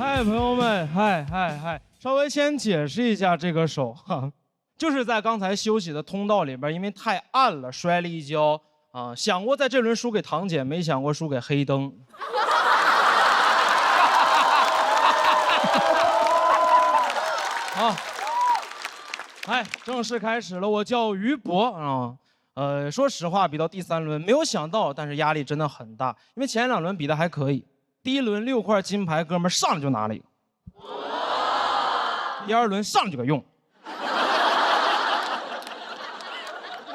嗨，朋友们，嗨，稍微先解释一下这个手哈，就是在刚才休息的通道里边，因为太暗了，摔了一跤啊。想过在这轮输给堂姐，没想过输给黑灯。好，哎，正式开始了。我叫于博啊。说实话，比到第3轮没有想到，但是压力真的很大，因为前2轮比的还可以。第1轮6块金牌，哥们儿上来就拿了一个。第2轮上去就用，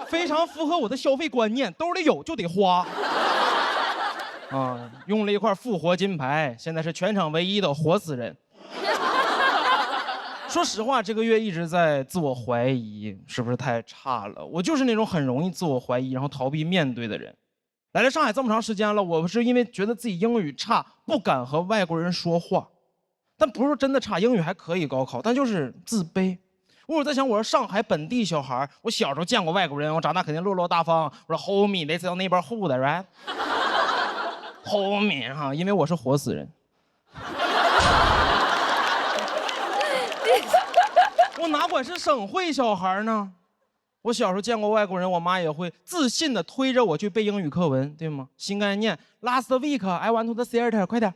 非常符合我的消费观念，兜里有就得花。啊，用了一块复活金牌，现在是全场唯一的活死人。说实话，这个月一直在自我怀疑，是不是太差了？我就是那种很容易自我怀疑，然后逃避面对的人。来了上海这么长时间了，我是因为觉得自己英语差，不敢和外国人说话。但不是说真的差，英语还可以高考，但就是自卑。我在想，我是上海本地小孩，我小时候见过外国人，我长大肯定落落大方。我说 homie， let's go neighbor hood right homie 哈，因为我是活死人。我哪管是省会小孩呢？我小时候见过外国人，我妈也会自信地推着我去背英语课文，对吗？新概念 ，Last week I went to the theater， 快点。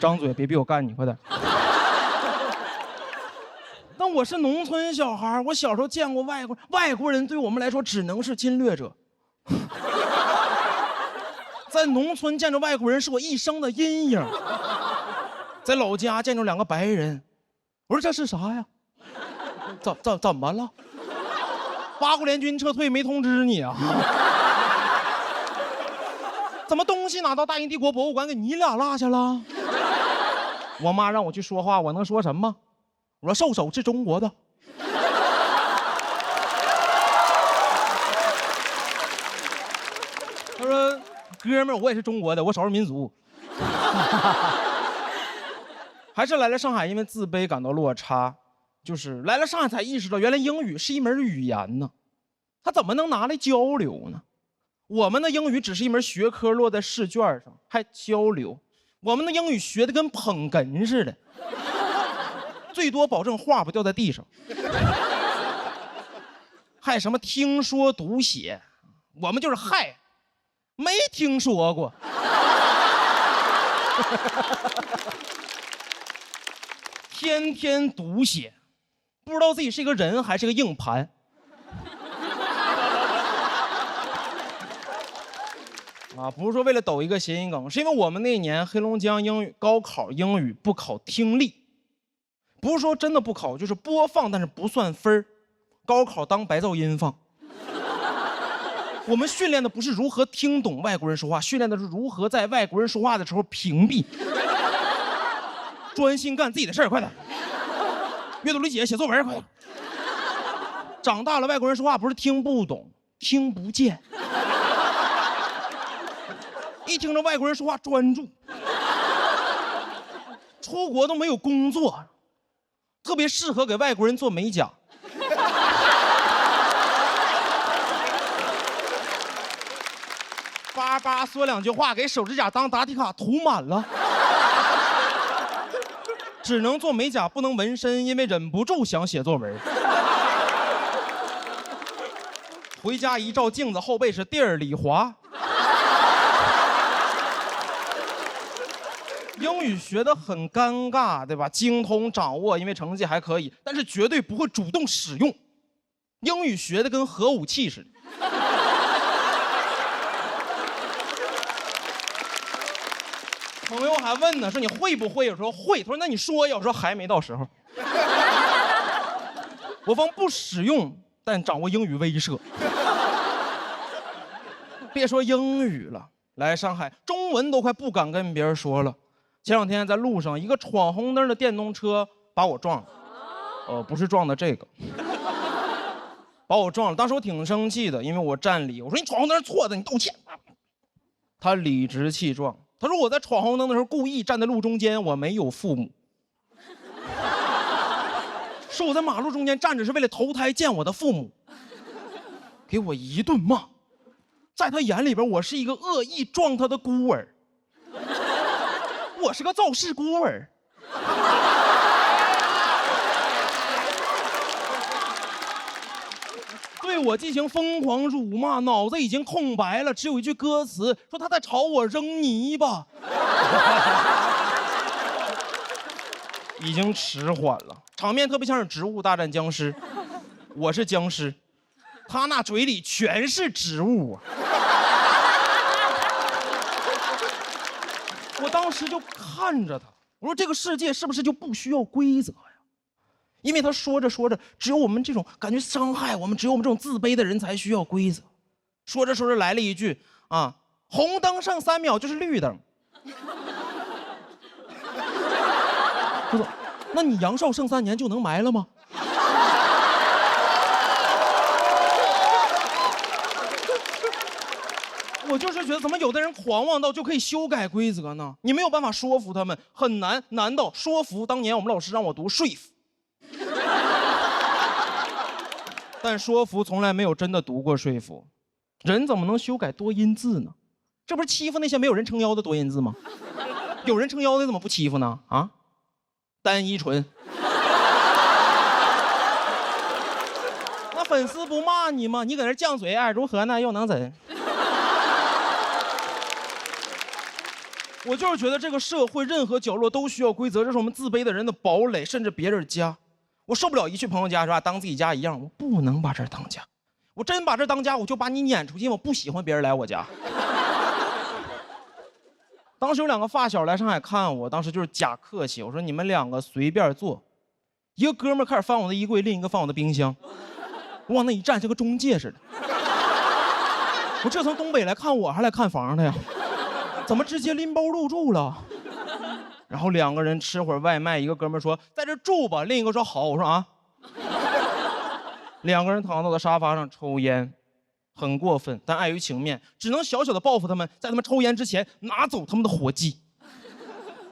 张嘴，别逼我干你，快点。但我是农村小孩，我小时候见过外国人，对我们来说只能是侵略者。在农村见着外国人是我一生的阴影。在老家见着2个白人，我说这是啥呀？怎么了？八国联军撤退没通知你啊？怎么东西拿到大英帝国博物馆给你俩落下了？我妈让我去说话，我能说什么？我说兽首是中国的。他说哥们儿，我也是中国的，我少数民族。还是来了上海，因为自卑感到落差，就是来了上海才意识到，原来英语是一门语言呢，它怎么能拿来交流呢？我们的英语只是一门学科，落在试卷上，还交流。我们的英语学的跟捧哏似的，最多保证话不掉在地上。还什么听说读写，我们就是嗨，没听说过。天天读写，不知道自己是一个人还是个硬盘。啊，不是说为了抖一个谐音梗，是因为我们那年黑龙江英语高考英语不考听力，不是说真的不考，就是播放但是不算分高考当白噪音放。我们训练的不是如何听懂外国人说话，训练的是如何在外国人说话的时候屏蔽，专心干自己的事儿，快点。阅读理解，写作文，快点。长大了，外国人说话不是听不懂，听不见。一听着外国人说话专注，出国都没有工作，特别适合给外国人做美甲。叭叭说2句话，给手指甲当答题卡涂满了。只能做美甲，不能纹身，因为忍不住想写作文。回家一照镜子，后背是地儿里滑。英语学得很尴尬，对吧？精通掌握，因为成绩还可以，但是绝对不会主动使用。英语学得跟核武器似的。朋友还问呢，说你会不会？有时候会，他说那你说呀，我说还没到时候。我方不使用，但掌握英语威慑。别说英语了，来上海中文都快不敢跟别人说了。前2天在路上，一个闯红灯的电动车把我撞了，不是撞的这个，把我撞了。当时我挺生气的，因为我占理，我说你闯红灯是错的，你道歉。他理直气壮，他说我在闯红灯的时候故意站在路中间，我没有父母。说我在马路中间站着是为了投胎见我的父母，给我一顿骂。在他眼里边，我是一个恶意撞他的孤儿。我是个肇事孤儿。对我进行疯狂辱骂，脑子已经空白了，只有一句歌词说他在朝我扔泥巴。已经迟缓了，场面特别像是植物大战僵尸，我是僵尸，他那嘴里全是植物啊。我当时就看着他，我说这个世界是不是就不需要规则呀？因为他说着说着，只有我们这种感觉伤害我们，只有我们这种自卑的人才需要规则。说着说着来了一句啊，红灯剩3秒就是绿灯。他说，那你阳寿剩3年就能埋了吗？我就是觉得，怎么有的人狂妄到就可以修改规则呢？你没有办法说服他们，很难。难道说服？当年我们老师让我读说服。但说服从来没有真的读过说服，人怎么能修改多音字呢？这不是欺负那些没有人撑腰的多音字吗？有人撑腰的怎么不欺负呢？啊，单依纯，那粉丝不骂你吗？你搁那犟嘴啊，如何呢？又能怎？我就是觉得这个社会任何角落都需要规则，这是我们自卑的人的堡垒，甚至别人家。我受不了一去朋友家是吧，当自己家一样，我不能把这儿当家。我真把这儿当家，我就把你撵出去，我不喜欢别人来我家。当时有2个发小来上海看我，当时就是假客气，我说你们2个随便坐。一个哥们儿开始翻我的衣柜，另一个翻我的冰箱，我往那一站像个中介似的。我这从东北来看我，还来看房的呀？怎么直接拎包入住了？然后2个人吃会儿外卖，一个哥们说在这住吧，另一个说好。我说啊。2个人躺到了沙发上抽烟，很过分，但碍于情面，只能小小的报复他们，在他们抽烟之前拿走他们的火机。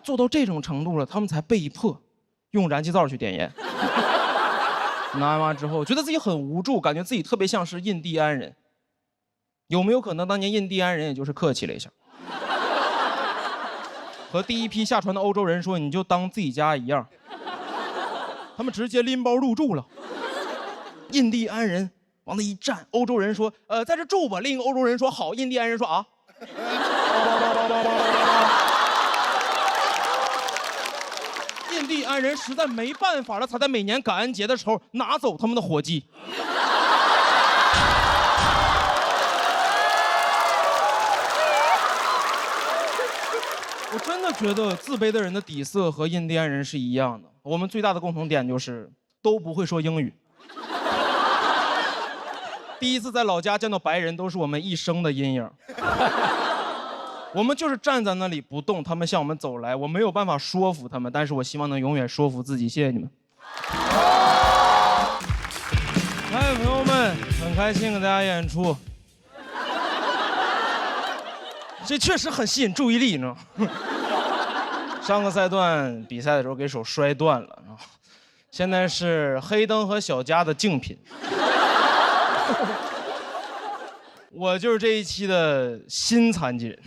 做到这种程度了，他们才被迫用燃气灶去点烟。拿完之后，觉得自己很无助，感觉自己特别像是印第安人。有没有可能当年印第安人也就是客气了一下？和第一批下船的欧洲人说，你就当自己家一样。他们直接拎包入住了。印第安人往那一站，欧洲人说在这住吧，另一个欧洲人说好，印第安人说啊。印第安人实在没办法了，才在每年感恩节的时候拿走他们的火鸡。我真的觉得自卑的人的底色和印第安人是一样的，我们最大的共同点就是都不会说英语。第一次在老家见到白人，都是我们一生的阴影。我们就是站在那里不动，他们向我们走来，我没有办法说服他们，但是我希望能永远说服自己。谢谢你们。嗨，朋友们，很开心跟大家演出。这确实很吸引注意力，你知道吗？上个赛段比赛的时候给手摔断了，现在是黑灯和小佳的竞品。我就是这一期的新残疾人，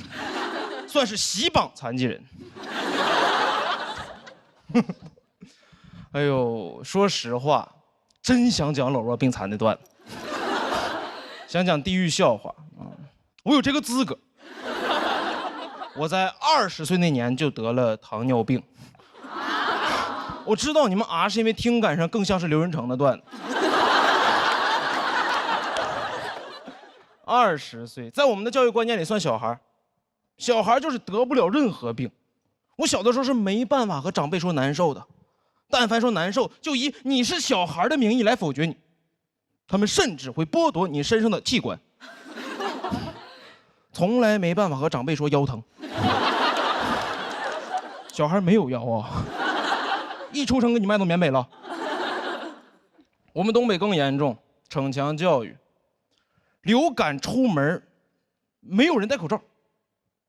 算是喜榜残疾人。哎呦，说实话，真想讲老弱病残的段子，想讲地狱笑话啊！我有这个资格。我在20岁那年就得了糖尿病。我知道你们啊是因为听感上更像是刘仁成的段子。20岁，在我们的教育观念里算小孩，小孩就是得不了任何病。我小的时候是没办法和长辈说难受的，但凡说难受，就以你是小孩的名义来否决你。他们甚至会剥夺你身上的器官。从来没办法和长辈说腰疼。小孩没有腰啊，一出生给你卖到缅北了。我们东北更严重，逞强教育，流感出门没有人戴口罩，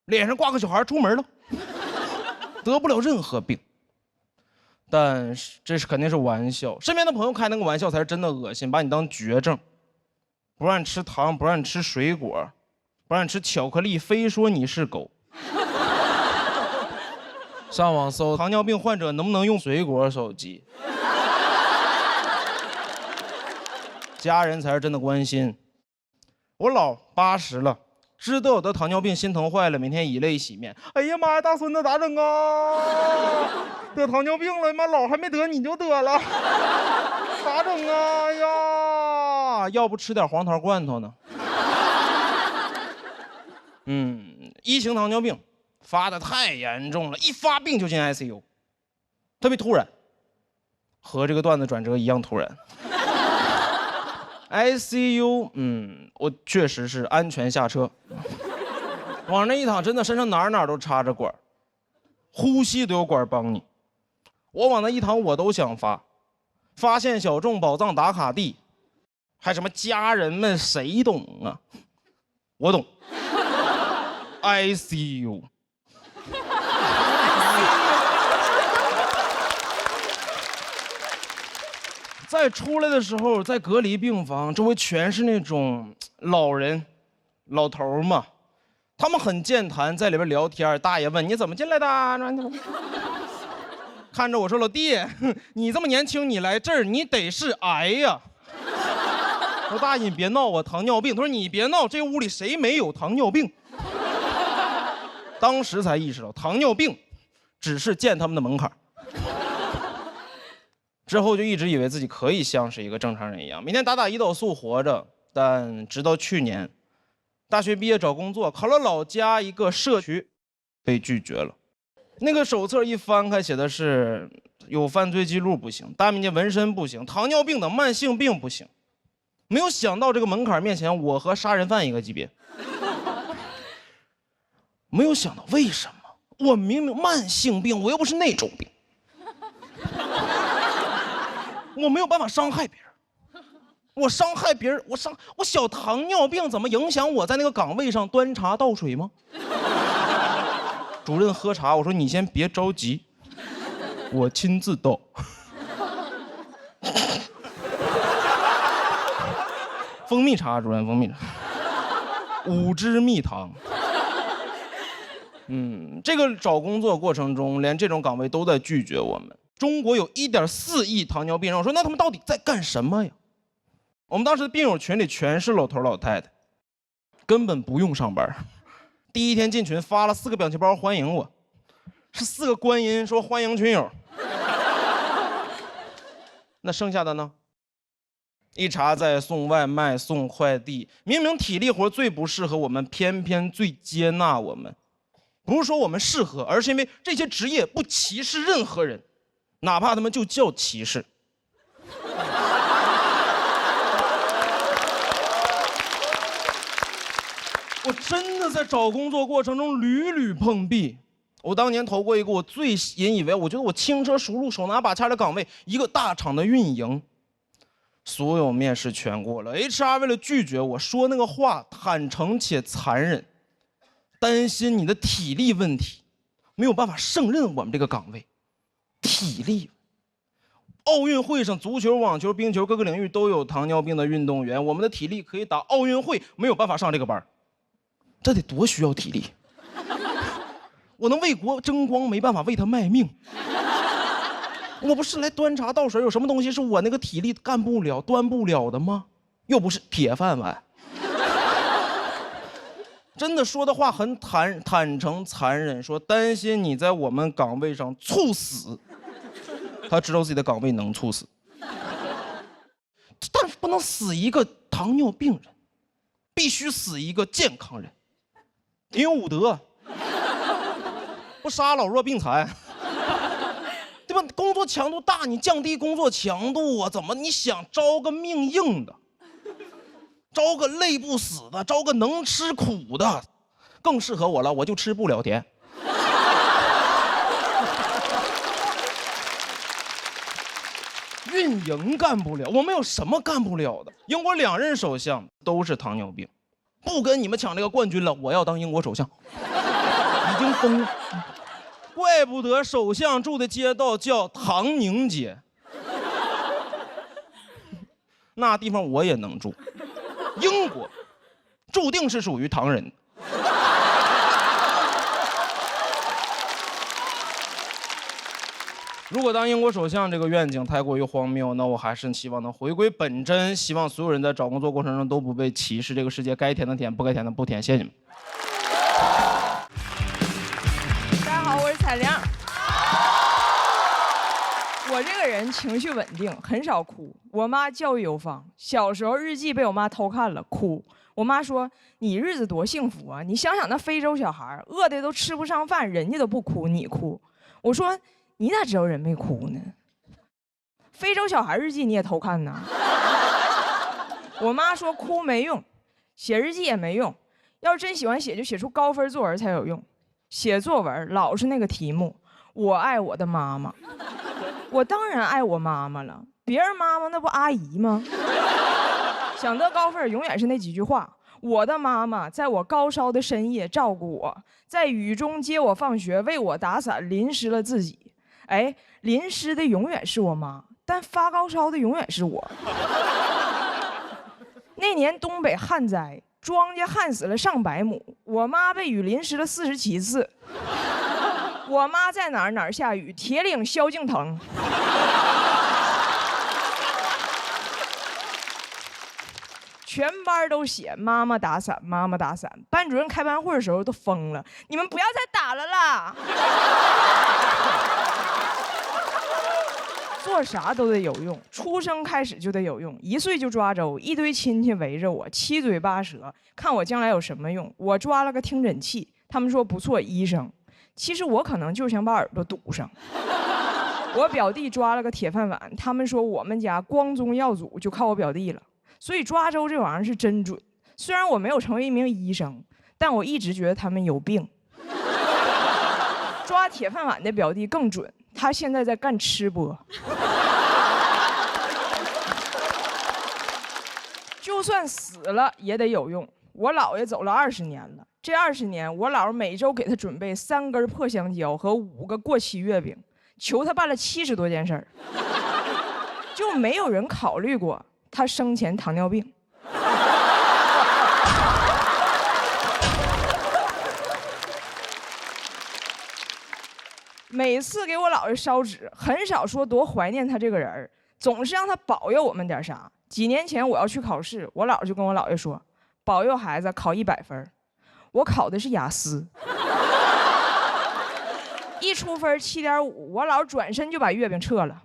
脸上挂个小孩出门了，得不了任何病。但是这是肯定是玩笑，身边的朋友开那个玩笑才是真的恶心，把你当绝症，不让你吃糖，不让你吃水果，不让你吃巧克力，非说你是狗。上网搜糖尿病患者能不能用水果手机。家人才是真的关心。我老80了，知道我得糖尿病，心疼坏了，每天以泪洗面。哎呀妈呀，大孙子咋整啊？得糖尿病了，妈老还没得你就得了，咋整啊？哎呀，要不吃点黄桃罐头呢？一型糖尿病发的太严重了，一发病就进 ICU， 特别突然，和这个段子转折一样突然。ICU， 我确实是安全下车，往那一躺，真的身上哪都插着管，呼吸都有管帮你。我往那一躺，我都想发现小众宝藏打卡地，还什么家人们谁懂啊？我懂。ICU。再出来的时候，在隔离病房，周围全是那种老人、老头嘛，他们很健谈，在里边聊天。大爷问你怎么进来的？看着我说：“老弟，你这么年轻，你来这儿，你得是癌呀。”我说：“大爷，你别闹，我糖尿病。”他说：“你别闹，这屋里谁没有糖尿病？”当时才意识到，糖尿病只是见他们的门槛。之后就一直以为自己可以像是一个正常人一样，每天打胰岛素活着。但直到去年，大学毕业找工作，考了老家一个社区，被拒绝了。那个手册一翻开，写的是有犯罪记录不行，大面积纹身不行，糖尿病等慢性病不行。没有想到这个门槛面前，我和杀人犯一个级别。没有想到为什么？我明明慢性病，我又不是那种病。我没有办法伤害别人，我伤害别人，我小糖尿病怎么影响我在那个岗位上端茶倒水吗？主任喝茶，我说你先别着急，我亲自倒。蜂蜜茶，主任，蜂蜜茶，5支蜜糖。这个找工作过程中，连这种岗位都在拒绝我们。中国有1.4亿糖尿病人，我说那他们到底在干什么呀？我们当时的病友群里全是老头老太太，根本不用上班。第一天进群发了4个表情包欢迎我，是4个观音说欢迎群友。那剩下的呢？一查在送外卖送快递，明明体力活最不适合我们，偏偏最接纳我们。不是说我们适合，而是因为这些职业不歧视任何人，哪怕他们就叫歧视。我真的在找工作过程中屡屡碰壁。我当年投过一个我最引以为我觉得我轻车熟路、手拿把掐的岗位，一个大厂的运营。所有面试全过了 ，HR 为了拒绝我说那个话坦诚且残忍，担心你的体力问题，没有办法胜任我们这个岗位。体力，奥运会上足球、网球、冰球各个领域都有糖尿病的运动员，我们的体力可以打奥运会，没有办法上这个班，这得多需要体力！我能为国争光，没办法为他卖命。我不是来端茶倒水，有什么东西是我那个体力干不了、端不了的吗？又不是铁饭碗。真的说的话很坦诚残忍，说担心你在我们岗位上猝死。他知道自己的岗位能猝死，但是不能死一个糖尿病人，必须死一个健康人，挺有武德，不杀老弱病残。对吧？工作强度大，你降低工作强度啊？怎么你想招个命硬的，招个累不死的，招个能吃苦的，更适合我了。我就吃不了甜。运营干不了，我们有什么干不了的？英国2任首相都是糖尿病，不跟你们抢这个冠军了，我要当英国首相，已经疯了。怪不得首相住的街道叫唐宁街，那地方我也能住。英国注定是属于唐人。如果当英国首相这个愿景太过于荒谬，那我还是希望能回归本真，希望所有人在找工作过程中都不被歧视，这个世界该填的填，不该填的不填。谢谢你们。大家好，我是彩玲。我这个人情绪稳定，很少哭。我妈教育有方，小时候日记被我妈偷看了，哭。我妈说：“你日子多幸福啊！你想想那非洲小孩，饿的都吃不上饭，人家都不哭，你哭。”我说：“你咋知道人没哭呢？非洲小孩日记你也偷看呢？”我妈说：“哭没用，写日记也没用，要是真喜欢写，就写出高分作文才有用。写作文老是那个题目，我爱我的妈妈。我当然爱我妈妈了，别人妈妈那不阿姨吗？想得高分永远是那几句话。我的妈妈在我高烧的深夜照顾我，在雨中接我放学，为我打伞，淋湿了自己。哎，淋湿的永远是我妈，但发高烧的永远是我。那年东北旱灾，庄稼旱死了上百亩，我妈被雨淋湿了47次。我妈在哪儿哪儿下雨，铁岭萧敬腾。全班都写妈妈打伞，妈妈打伞。班主任开班会的时候都疯了，你们不要再打了啦！做啥都得有用，出生开始就得有用。1岁就抓周，一堆亲戚围着我，七嘴八舌，看我将来有什么用。我抓了个听诊器，他们说不错，医生。其实我可能就想把耳朵堵上。我表弟抓了个铁饭碗，他们说我们家光宗耀祖就靠我表弟了。所以抓周这玩意儿是真准。虽然我没有成为一名医生，但我一直觉得他们有病。抓铁饭碗的表弟更准，他现在在干吃播。就算死了也得有用。我姥爷走了20年了，这20年我姥每周给他准备3根破香蕉和5个过期月饼，求他办了70多件事儿，就没有人考虑过他生前糖尿病。每次给我姥爷烧纸，很少说多怀念他这个人，总是让他保佑我们点啥。几年前我要去考试，我姥就跟我姥爷说，保佑孩子考100分。我考的是雅思，一出分7.5，我姥转身就把月饼撤了。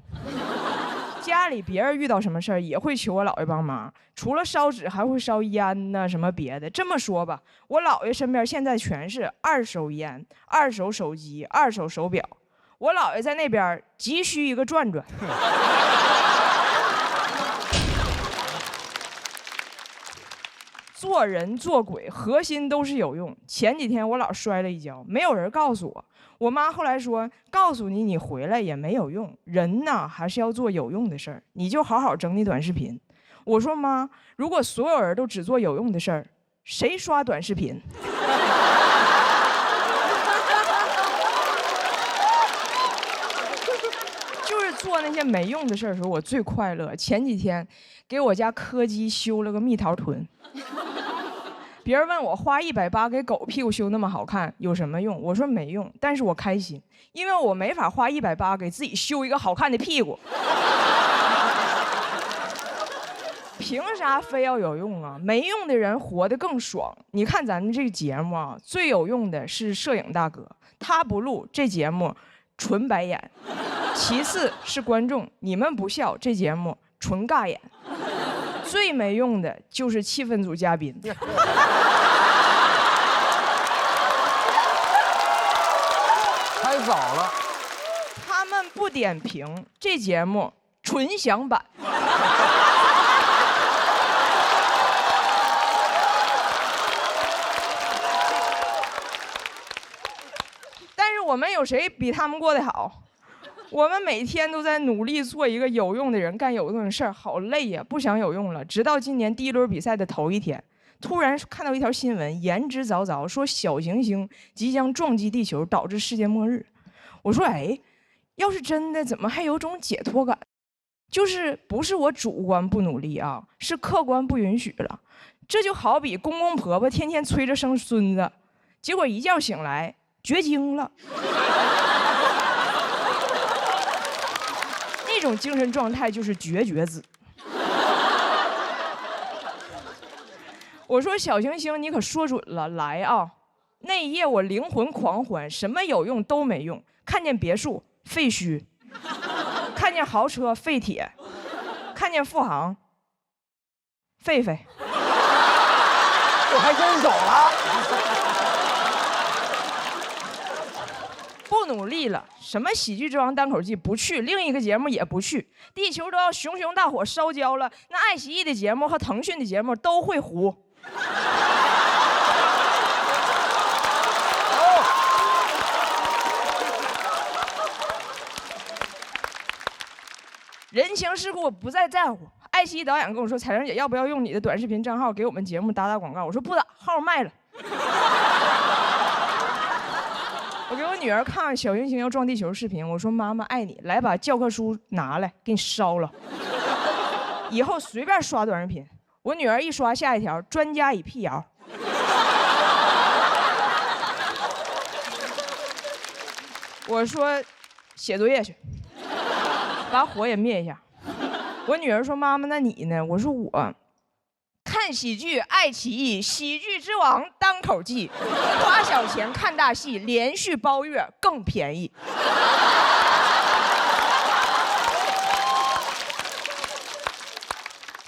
家里别人遇到什么事儿也会求我姥爷帮忙，除了烧纸还会烧烟呐，什么别的。这么说吧，我姥爷身边现在全是2手烟、2手手机、2手手表。我姥爷在那边急需一个转转。做人做鬼核心都是有用。前几天我姥摔了一跤，没有人告诉我。我妈后来说，告诉你你回来也没有用，人呢还是要做有用的事儿，你就好好整理短视频。我说妈，如果所有人都只做有用的事儿，谁刷短视频？就是做那些没用的事儿的时候，我最快乐。前几天给我家柯基修了个蜜桃臀。别人问我花180给狗屁股修那么好看有什么用？我说没用，但是我开心，因为我没法花180给自己修一个好看的屁股。凭啥非要有用啊？没用的人活得更爽。你看咱们这个节目啊，最有用的是摄影大哥，他不录这节目纯白眼。其次是观众，你们不笑这节目纯尬眼。最没用的就是气氛组嘉宾。太早了，他们不点评这节目纯享版。但是我们有谁比他们过得好？我们每天都在努力做一个有用的人，干有用的事儿，好累呀，不想有用了。直到今年第1轮比赛的头一天，突然看到一条新闻，言之凿凿说小行星即将撞击地球，导致世界末日。我说，哎，要是真的，怎么还有种解脱感？就是不是我主观不努力啊，是客观不允许了。这就好比公公婆婆天天催着生孙子，结果一觉醒来绝经了。种精神状态就是绝子。我说小行星，你可说准了，来啊！那一夜我灵魂狂欢，什么有用都没用。看见别墅废墟，看见豪车废铁，看见富豪狒狒。我还真走了。不努力了，什么喜剧之王单口季不去，另一个节目也不去，地球都要熊熊大火烧焦了，那爱奇艺的节目和腾讯的节目都会糊。人情世故我不再在乎。爱奇艺导演跟我说：“彩玲姐，要不要用你的短视频账号给我们节目打广告？”我说：“不打，号卖了。”我给我女儿看小行星要撞地球视频，我说：“妈妈爱你，来把教科书拿来，给你烧了，以后随便刷短视频。”我女儿一刷下一条，专家已辟谣。我说：“写作业去，把火也灭一下。”我女儿说：“妈妈，那你呢？”我说：“我看喜剧，爱奇艺喜剧之王单口季，花小钱看大戏，连续包月更便宜。”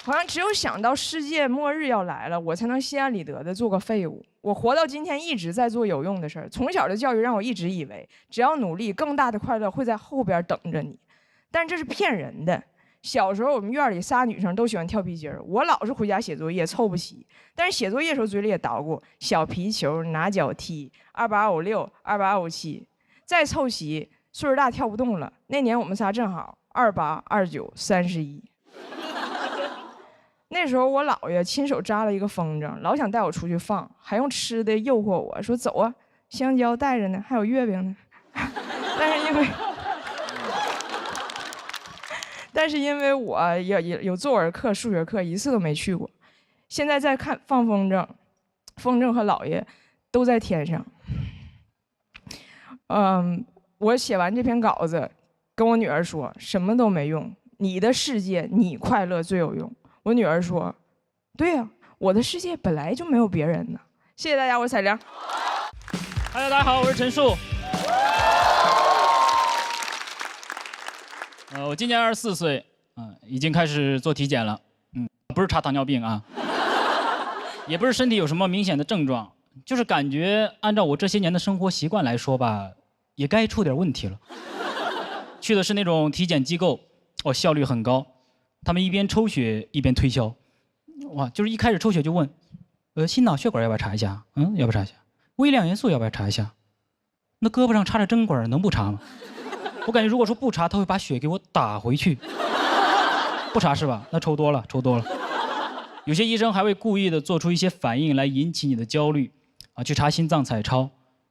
好像只有想到世界末日要来了，我才能心安理得的做个废物。我活到今天一直在做有用的事儿。从小的教育让我一直以为，只要努力，更大的快乐会在后边等着你。但这是骗人的。小时候我们院里仨女生都喜欢跳皮筋儿，我老是回家写作业凑不齐，但是写作业的时候嘴里也捣鼓小皮球、拿脚踢、2856、2857，再凑齐，岁数大跳不动了。那年我们仨正好28、29、31。那时候我姥爷亲手扎了一个风筝，老想带我出去放，还用吃的诱惑我说：“走啊，香蕉带着呢，还有月饼呢。”但是因为我有作文课、数学课，一次都没去过。现在在看放风筝，风筝和姥爷都在天上。我写完这篇稿子，跟我女儿说，什么都没用，你的世界你快乐最有用。我女儿说：“对呀，我的世界本来就没有别人呢。”谢谢大家，我是彩玲。大家好，我是陈树。我今年24岁，已经开始做体检了。不是查糖尿病啊，也不是身体有什么明显的症状，就是感觉按照我这些年的生活习惯来说吧，也该出点问题了。去的是那种体检机构，效率很高。他们一边抽血一边推销，哇，就是一开始抽血就问，心脑血管要不要查一下？要不要查一下？微量元素要不要查一下？那胳膊上插着针管能不查吗？我感觉如果说不查，他会把血给我打回去。不查是吧？那抽多了，抽多了。有些医生还会故意的做出一些反应来引起你的焦虑，去查心脏彩超，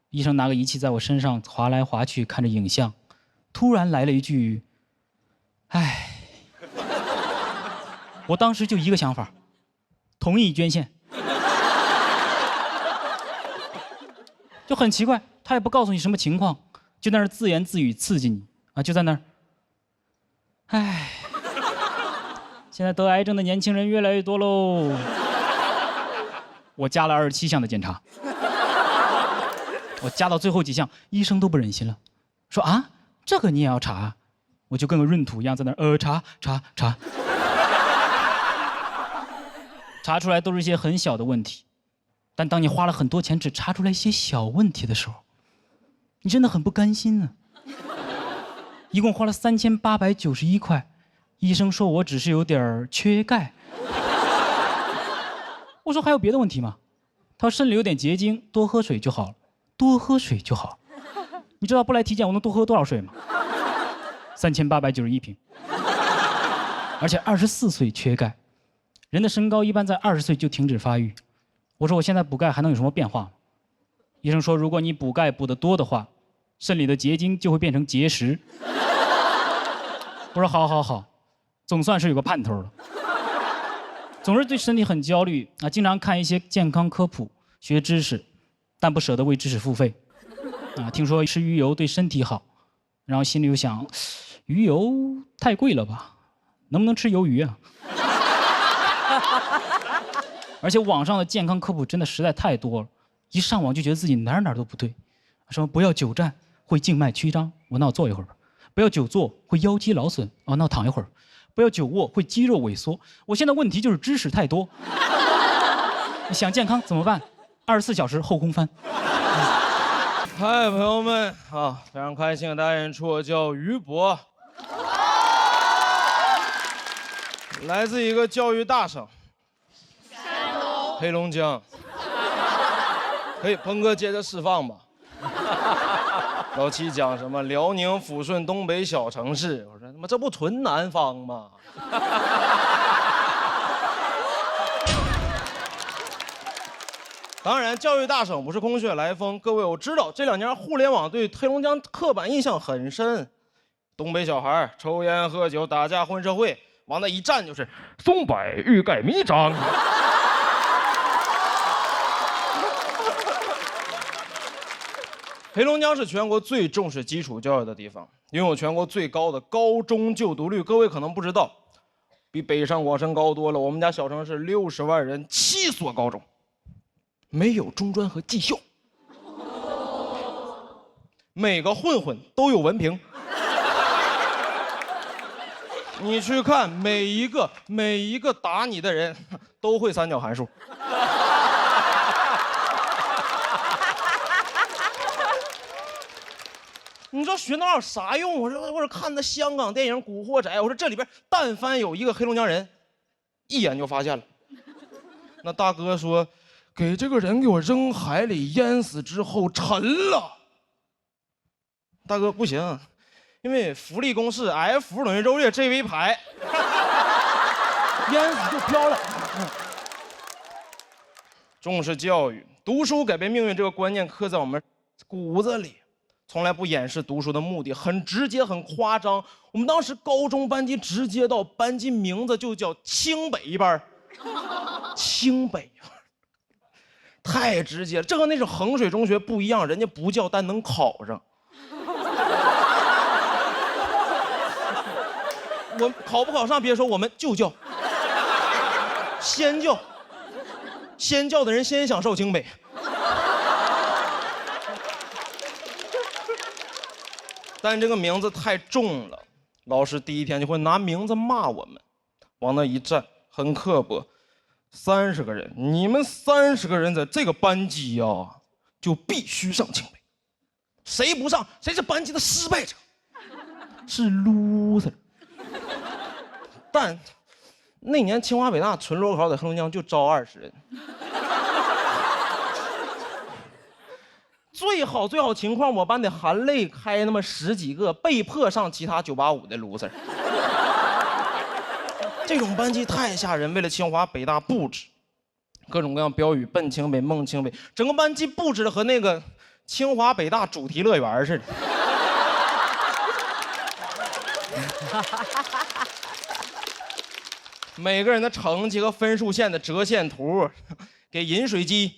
医生拿个仪器在我身上划来划去，看着影像，突然来了一句：“唉。”我当时就一个想法，同意捐献。就很奇怪，他也不告诉你什么情况，就在那儿自言自语刺激你就在那儿。唉，现在得癌症的年轻人越来越多喽。我加了27项的检查，我加到最后几项，医生都不忍心了，说啊，这个你也要查？我就跟个闰土一样在那儿查。查出来都是一些很小的问题，但当你花了很多钱只查出来一些小问题的时候，你真的很不甘心呢。一共花了3891块，医生说我只是有点缺钙。我说还有别的问题吗？他说肾里有点结晶，多喝水就好了，多喝水就好。你知道不来体检我能多喝多少水吗？3891瓶，而且24岁缺钙。人的身高一般在20岁就停止发育。我说我现在补钙还能有什么变化吗？医生说如果你补钙补得多的话，肾里的结晶就会变成结石。我说好，总算是有个盼头了。总是对身体很焦虑经常看一些健康科普学知识，但不舍得为知识付费听说吃鱼油对身体好，然后心里又想，鱼油太贵了吧？能不能吃鱿鱼啊？而且网上的健康科普真的实在太多了，一上网就觉得自己哪儿都不对。什么不要久站会静脉曲张，那我坐一会儿吧；不要久坐会腰肌劳损，那我躺一会儿；不要久卧会肌肉萎缩。我现在问题就是知识太多。想健康怎么办？24小时后空翻。嗨，朋友们啊，非常开心，大家演出，我叫于博，来自一个教育大省，黑龙江。可以，鹏哥接着释放吧。老七讲什么辽宁抚顺东北小城市，我说他妈这不纯南方吗？当然，教育大省不是空穴来风。各位，我知道这2年互联网对黑龙江刻板印象很深，东北小孩抽烟喝酒打架混社会，往那一站就是松柏欲盖弥彰。黑龙江是全国最重视基础教育的地方，拥有全国最高的高中就读率。各位可能不知道，比北上广深高多了。我们家小城市60万人，7所高中。没有中专和技校，每个混混都有文凭。你去看每一个打你的人都会三角函数。你说学那有啥用？我说看那香港电影《古惑仔》，我说这里边但凡有一个黑龙江人，一眼就发现了。那大哥说。给这个人给我扔海里淹死之后沉了。大哥不行，因为浮力公式 F 等于ρ略 G 为排，淹死就飘了。重视教育，读书改变命运这个观念刻在我们骨子里，从来不掩饰读书的目的，很直接很夸张。我们当时高中班级直接到班级名字就叫清北班，清北。太直接了，这和那种衡水中学不一样，人家不叫但能考上。我考不考上别说，我们就叫，先叫，先叫的人先享受清北。但这个名字太重了，老师第一天就会拿名字骂我们，往那一站，很刻薄。30个人，你们30个人在这个班级呀，就必须上清北，谁不上，谁是班级的失败者，是 loser。但那年清华北大纯裸考在黑龙江就招20人，最好情况，我班得含泪开那么10几个被迫上其他985的 loser。这种班级太吓人，为了清华北大布置各种各样标语，奔清北梦清北，整个班级布置的和那个清华北大主题乐园似的。每个人的成绩和分数线的折线图，给饮水机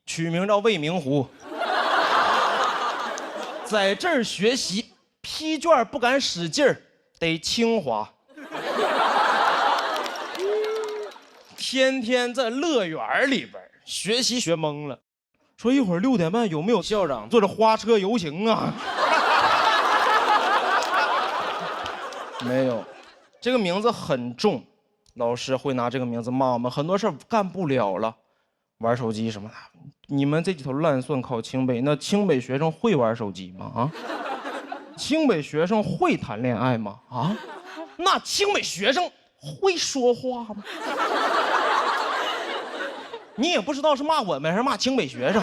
取名叫未名湖。在这儿学习，批卷不敢使劲儿，得清华。天天在乐园里边学习学懵了，说一会儿6点半有没有校长坐着花车游行啊？没有，这个名字很重，老师会拿这个名字骂我们，很多事儿干不了了，玩手机什么的。你们这几头烂蒜考清北，那清北学生会玩手机吗？啊？清北学生会谈恋爱吗？啊？那清北学生会说话吗？你也不知道是骂我们还是骂清北学生。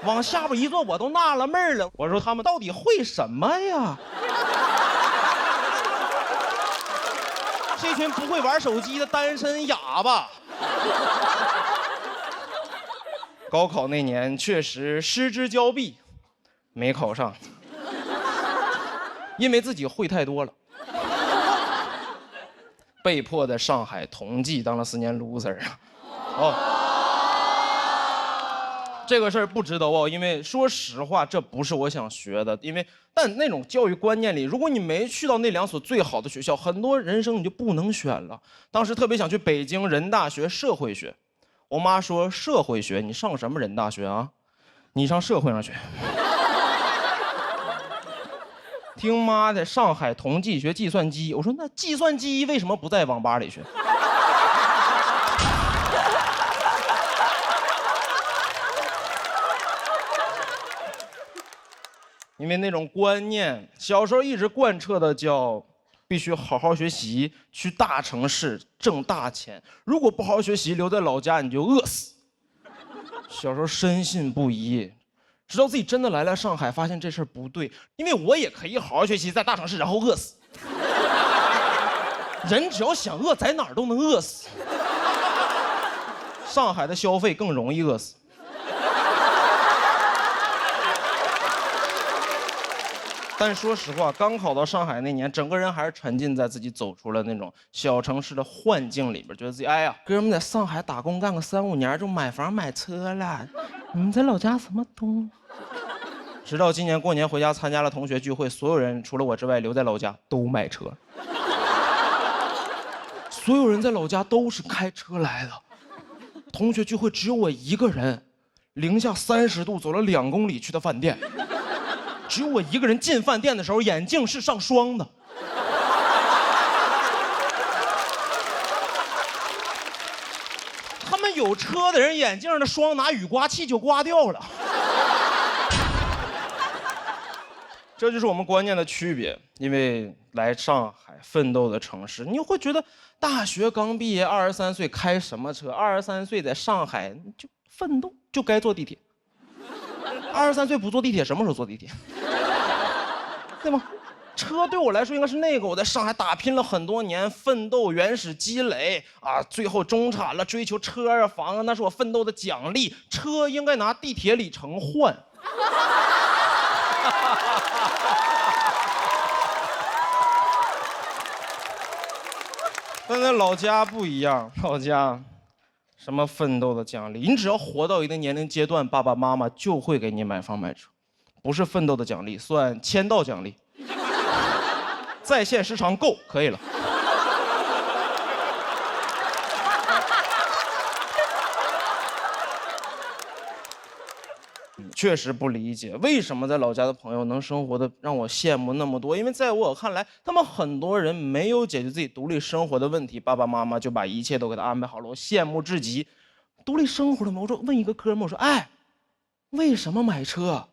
往下边一坐，我都纳了闷了。我说他们到底会什么呀？是一群不会玩手机的单身哑巴。高考那年确实失之交臂，没考上，因为自己会太多了。被迫在上海同济当了4年 loser 啊。哦，这个事儿不值得哦，因为说实话，这不是我想学的。但那种教育观念里，如果你没去到那2所最好的学校，很多人生你就不能选了。当时特别想去北京人大学社会学，我妈说社会学你上什么人大学啊？你上社会上学。听妈的，上海同济学计算机，我说那计算机为什么不在网吧里学？因为那种观念，小时候一直贯彻的叫必须好好学习，去大城市挣大钱。如果不好好学习，留在老家你就饿死。小时候深信不疑，直到自己真的来了上海，发现这事儿不对。因为我也可以好好学习，在大城市然后饿死。人只要想饿，在哪儿都能饿死。上海的消费更容易饿死。但说实话，刚考到上海那年，整个人还是沉浸在自己走出了那种小城市的幻境里边，觉得自己哎呀，哥们在上海打工干个3、5年就买房买车了，你们在老家什么东？直到今年过年回家参加了同学聚会，所有人除了我之外留在老家都买车，所有人在老家都是开车来的。同学聚会只有我一个人，零下30度走了2公里去的饭店。只有我一个人进饭店的时候，眼镜是上霜的。他们有车的人眼镜的霜拿雨刮器就刮掉了。这就是我们观念的区别。因为来上海奋斗的城市，你会觉得大学刚毕业23岁开什么车？23岁在上海就奋斗就该坐地铁。23岁不坐地铁，什么时候坐地铁？对吗？车对我来说应该是那个我在上海打拼了很多年，奋斗原始积累啊，最后中产了，追求车啊房啊，那是我奋斗的奖励。车应该拿地铁里程换。但在老家不一样，老家什么奋斗的奖励，你只要活到一定年龄阶段，爸爸妈妈就会给你买房买车。不是奋斗的奖励，算签到奖励。在线时长够，可以了。确实不理解为什么在老家的朋友能生活的让我羡慕那么多，因为在我看来，他们很多人没有解决自己独立生活的问题，爸爸妈妈就把一切都给他安排好了，我羡慕至极。独立生活了吗？我说问一个哥们，我说哎，为什么买车？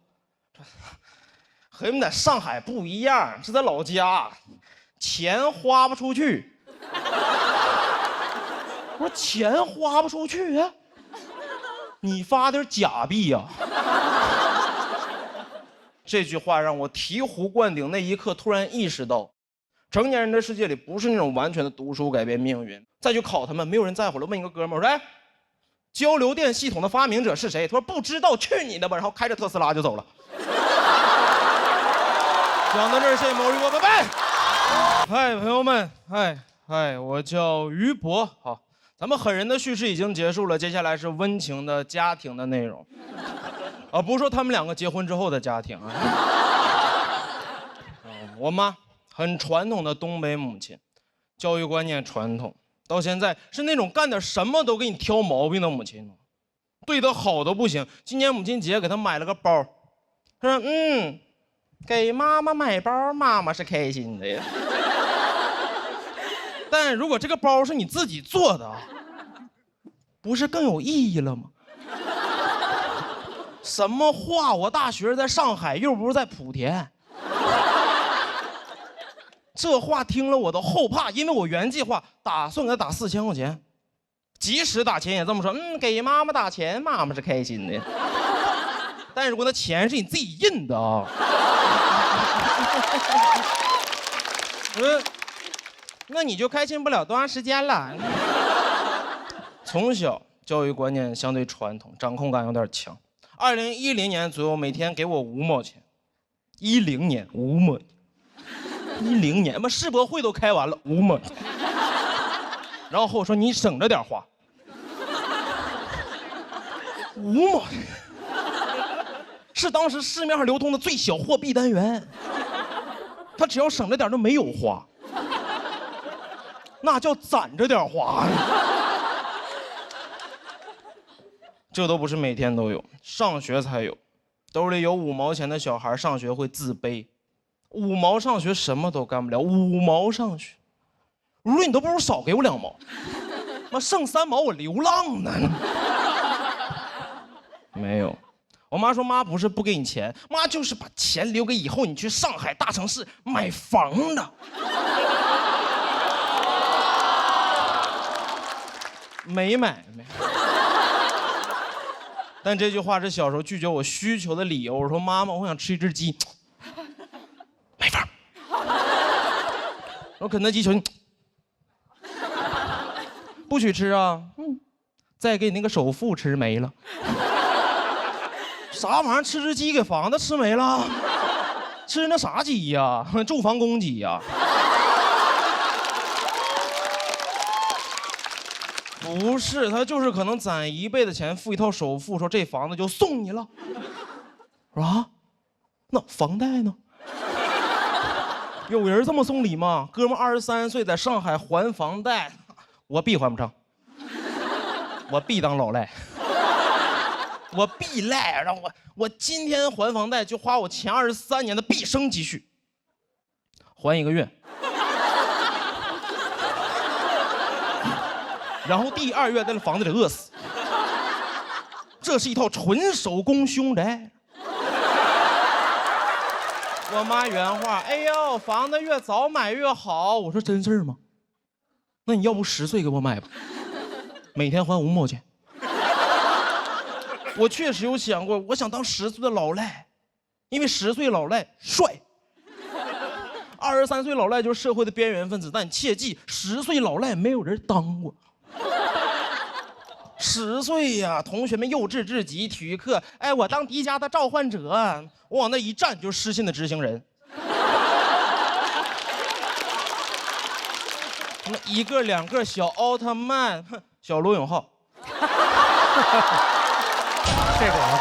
和你们在上海不一样，是在老家，钱花不出去。我说钱花不出去啊，你发点假币呀。这句话让我醍醐灌顶，那一刻突然意识到，成年人的世界里不是那种完全的读书改变命运。再去考他们，没有人在乎了。问一个哥们，我说哎，交流电系统的发明者是谁？他说不知道，去你的吧！然后开着特斯拉就走了。讲到这儿，谢谢某宇哥，拜拜。嗨，朋友们，嗨，我叫于博。好，咱们狠人的叙事已经结束了，接下来是温情的家庭的内容。啊，不是说他们2个结婚之后的家庭啊。我妈很传统的东北母亲，教育观念传统，到现在是那种干点什么都给你挑毛病的母亲，对她好的不行。今年母亲节给她买了个包，她说给妈妈买包，妈妈是开心的呀。但如果这个包是你自己做的，不是更有意义了吗？什么话？我大学在上海，又不是在莆田。这话听了我都后怕，因为我原计划打算给他打4000块钱，即使打钱也这么说，给妈妈打钱，妈妈是开心的。但如果那钱是你自己印的啊，那你就开心不了多长时间了。从小教育观念相对传统，掌控感有点强。2010年左右，每天给我5毛钱。10年5毛，10年嘛，世博会都开完了5毛。然后我说你省着点花，5毛。是当时市面上流通的最小货币单元。他只要省着点都没有花，那叫攒着点花。这都不是每天都有，上学才有。兜里有5毛钱的小孩上学会自卑，5毛上学什么都干不了，5毛上学，我说你都不如少给我2毛，妈剩3毛我流浪呢。没有，我妈说妈不是不给你钱，妈就是把钱留给以后你去上海大城市买房的。没买。但这句话是小时候拒绝我需求的理由。我说妈妈，我想吃一只鸡，没法。我说肯德基，求你不许吃啊！再给你那个首付吃没了。啥玩意儿？吃只鸡给房子吃没了？吃那啥鸡呀？住房公鸡呀？不是，他就是可能攒1倍的钱付一套首付，说这房子就送你了。我说啊，那房贷呢？有人这么送礼吗？哥们23岁在上海还房贷，我必还不上，我必当老赖，我必赖，让我今天还房贷就花我前23年的毕生积蓄，还1个月。然后第2月在那房子里饿死，这是一套纯手工凶宅。我妈原话：哎呦，房子越早买越好。我说真事儿吗？那你要不10岁给我买吧，每天还5毛钱。我确实有想过，我想当10岁的老赖，因为10岁老赖帅。23岁老赖就是社会的边缘分子，但切记10岁老赖没有人当过。10岁呀，同学们幼稚至极，体育课，哎，我当迪迦的召唤者，我往那一站就是失信的执行人。什么1个2个小奥特曼，小罗永浩。这个我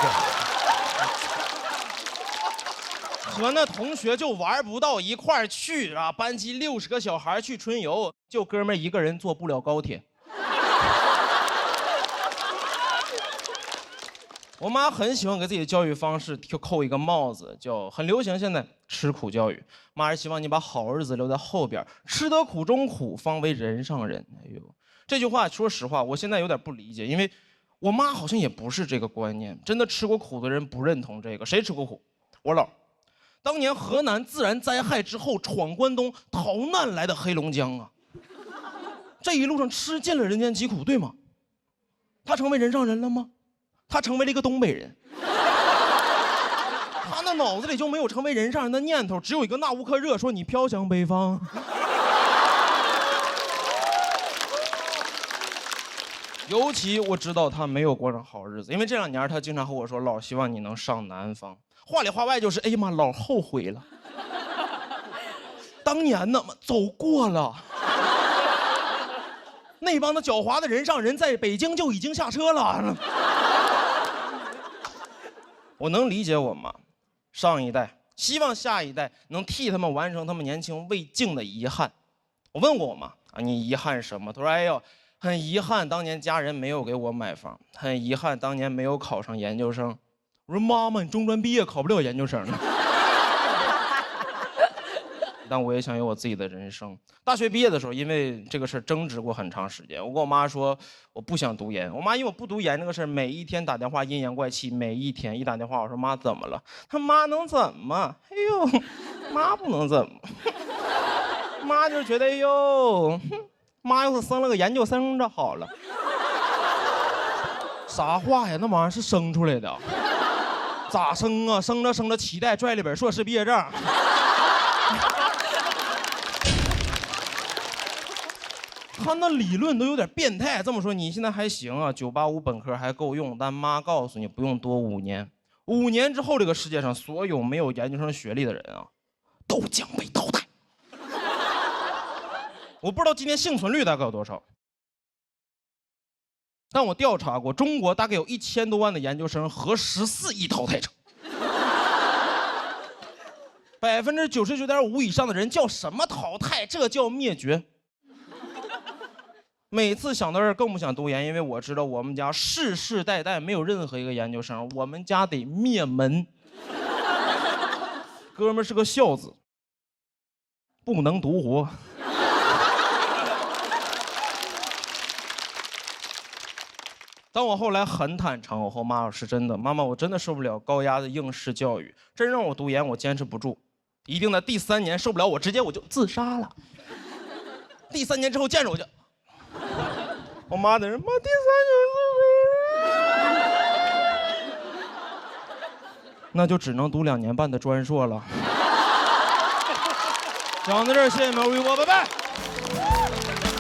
给。和那同学就玩不到一块儿去啊！班级60个小孩去春游，就哥们儿1个人坐不了高铁。我妈很喜欢给自己的教育方式就扣一个帽子，叫很流行现在吃苦教育。妈是希望你把好日子留在后边，吃得苦中苦，方为人上人。哎呦，这句话说实话，我现在有点不理解，因为我妈好像也不是这个观念。真的吃过苦的人不认同这个。谁吃过苦？我姥。当年河南自然灾害之后闯关东逃难来的黑龙江啊，这一路上吃尽了人间疾苦，对吗？他成为人上人了吗？他成为了一个东北人，他那脑子里就没有成为人上人的念头，只有一个纳乌克热说你飘向北方。尤其我知道他没有过上好日子，因为这2年他经常和我说：“老希望你能上南方。”话里话外就是：“哎呀妈，老后悔了，当年呢走过了。”那帮的狡猾的人上人在北京就已经下车了。我能理解我妈，上一代希望下一代能替他们完成他们年轻未尽的遗憾。我问过我妈啊，你遗憾什么？她说：哎呦，很遗憾当年家人没有给我买房，很遗憾当年没有考上研究生。我说妈妈，你中专毕业考不了研究生呢。但我也想有我自己的人生。大学毕业的时候，因为这个事儿争执过很长时间。我跟我妈说，我不想读研。我妈因为我不读研这个事儿，每一天打电话阴阳怪气，每一天一打电话，我说妈怎么了？她妈能怎么？哎呦，妈不能怎么。妈就觉得哎呦，妈要是生了个研究生这好了。啥话呀？那玩意儿是生出来的，咋生啊？生着生着脐带拽了本硕士毕业证。他那理论都有点变态。这么说你现在还行啊，985本科还够用，但妈告诉你不用多5年，5年之后这个世界上所有没有研究生学历的人啊，都将被淘汰。我不知道今天幸存率大概有多少，但我调查过，中国大概有1000多万的研究生和14亿淘汰者。99.5%以上的人叫什么淘汰？这叫灭绝。每次想到这儿更不想读研，因为我知道我们家世世代代没有任何一个研究生，我们家得灭门。哥们儿是个孝子，不能独活。当我后来很坦诚，我和我妈说是真的，妈妈，我真的受不了高压的应试教育，真让我读研，我坚持不住，一定在第3年受不了，我直接就自杀了。第3年之后见着我就，我妈在这，妈第3年是谁？那就只能读2年半的专硕了。讲到这儿，谢谢苗如我，拜拜。